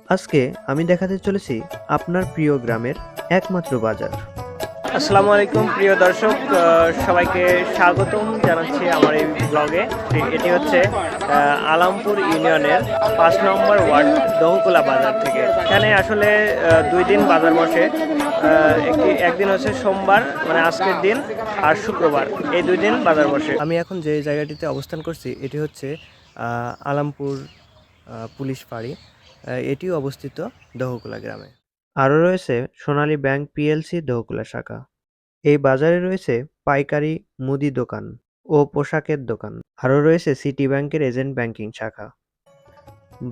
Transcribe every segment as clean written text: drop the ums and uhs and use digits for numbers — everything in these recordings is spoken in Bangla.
আজকে আমি দেখাতে চলেছি আপনার প্রিয় গ্রামের একমাত্র বাজার। আসসালামু আলাইকুম প্রিয় দর্শক, সবাইকে স্বাগতম জানাচ্ছি আমার এই ব্লগে। এটি হচ্ছে আলামপুর ইউনিয়নের ৫ নম্বর ওয়ার্ড দহকুলা বাজার থেকে। এখানে আসলে ২ দিন বাজার বসে। একদিন হচ্ছে সোমবার, মানে আজকের দিন, আর শুক্রবার, এই ২ দিন বাজার বসে। আমি এখন যে জায়গাটিতে অবস্থান করছি এটি হচ্ছে আলামপুর পুলিশ ফাঁড়ি। এটিও অবস্থিত দহকুলা গ্রামে। আরও রয়েছে সোনালী ব্যাংক পিএলসি দহকুলা শাখা। এই বাজারে রয়েছে পাইকারি মুদি দোকান ও পোশাকের দোকান। আরও রয়েছে সিটি ব্যাংকের এজেন্ট ব্যাংকিং শাখা।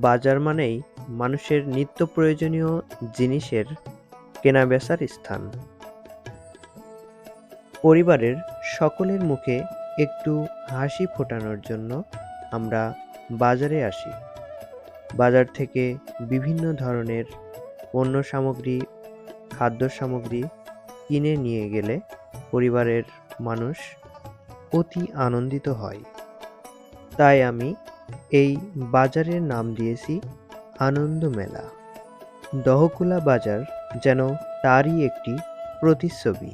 বাজার মানেই মানুষের নিত্য প্রয়োজনীয় জিনিসের কেনাবেচার স্থান। পরিবারের সকলের মুখে একটু হাসি ফোটানোর জন্য আমরা বাজারে আসি। বাজার থেকে বিভিন্ন ধরনের পণ্য সামগ্রী, খাদ্য সামগ্রী কিনে নিয়ে গেলে পরিবারের মানুষ অতি আনন্দিত হয়। তাই আমি এই বাজারের নাম দিয়েছি আনন্দ মেলা। দহকুলা বাজার যেন তারই একটি প্রতিচ্ছবি।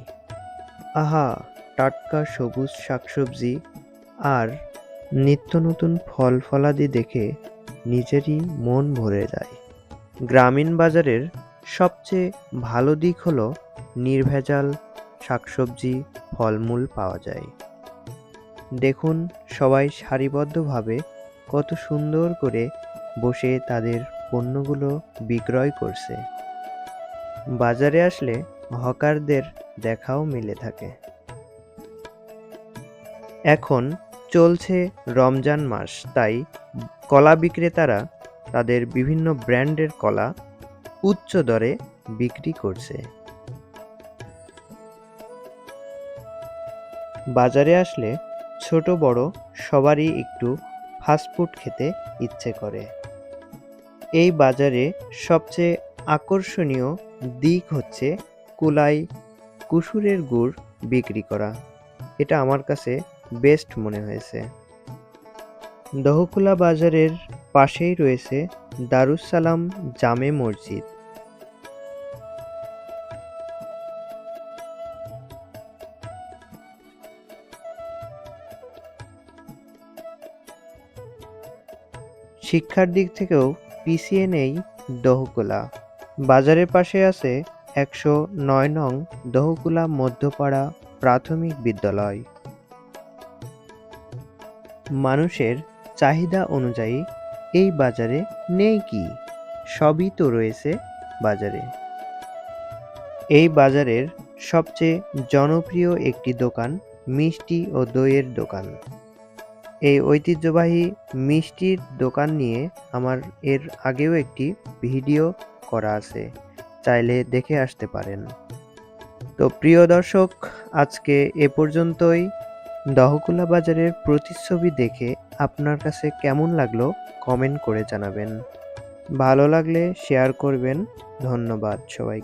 আহা, টাটকা সবুজ শাকসবজি আর নিত্য নতুন ফল ফলাদি দেখে নিজেরই মন ভরে যায়। গ্রামীণ বাজারের সবচেয়ে ভালো দিক হলো নির্ভেজাল শাকসবজি, ফলমূল পাওয়া যায়। দেখুন সবাই সারিবদ্ধভাবে কত সুন্দর করে বসে তাদের পণ্যগুলো বিক্রয় করছে। বাজারে আসলে হকারদের দেখাও মিলে থাকে। এখন চলছে রমজান মাস, তাই কলা বিক্রেতারা তাদের বিভিন্ন ব্র্যান্ডের কলা উচ্চ দরে বিক্রি করছে। বাজারে আসলে ছোট বড় সবারই একটু ফাস্টফুড খেতে ইচ্ছে করে। এই বাজারে সবচেয়ে আকর্ষণীয় দিক হচ্ছে কুলাই কুসুরের গুড় বিক্রি করা। এটা আমার কাছে বেস্ট মনে হয়েছে। দহকুলা বাজারের পাশেই রয়েছে দারুস সালাম জামে মসজিদ। শিক্ষার দিক থেকেও পিছিয়ে নেই দহকুলা। বাজারের পাশে আছে ১০৯ নং দহকুলা মধ্যপাড়া প্রাথমিক বিদ্যালয়। মানুষের চাহিদা অনুযায়ী এই বাজারে নেই কি, সবই তো রয়েছে বাজারে। এই বাজারের সবচেয়ে জনপ্রিয় একটি দোকান মিষ্টি ও দইয়ের দোকান। এই ঐতিহ্যবাহী মিষ্টির দোকান নিয়ে আমার এর আগেও একটি ভিডিও করা আছে, চাইলে দেখে আসতে পারেন। তো প্রিয় দর্শক, আজকে এ পর্যন্তই। দহকুলা বাজারের প্রতিচ্ছবি দেখে আপনার কাছে কেমন লাগলো কমেন্ট করে জানাবেন। ভালো লাগলে শেয়ার করবেন। ধন্যবাদ সবাই।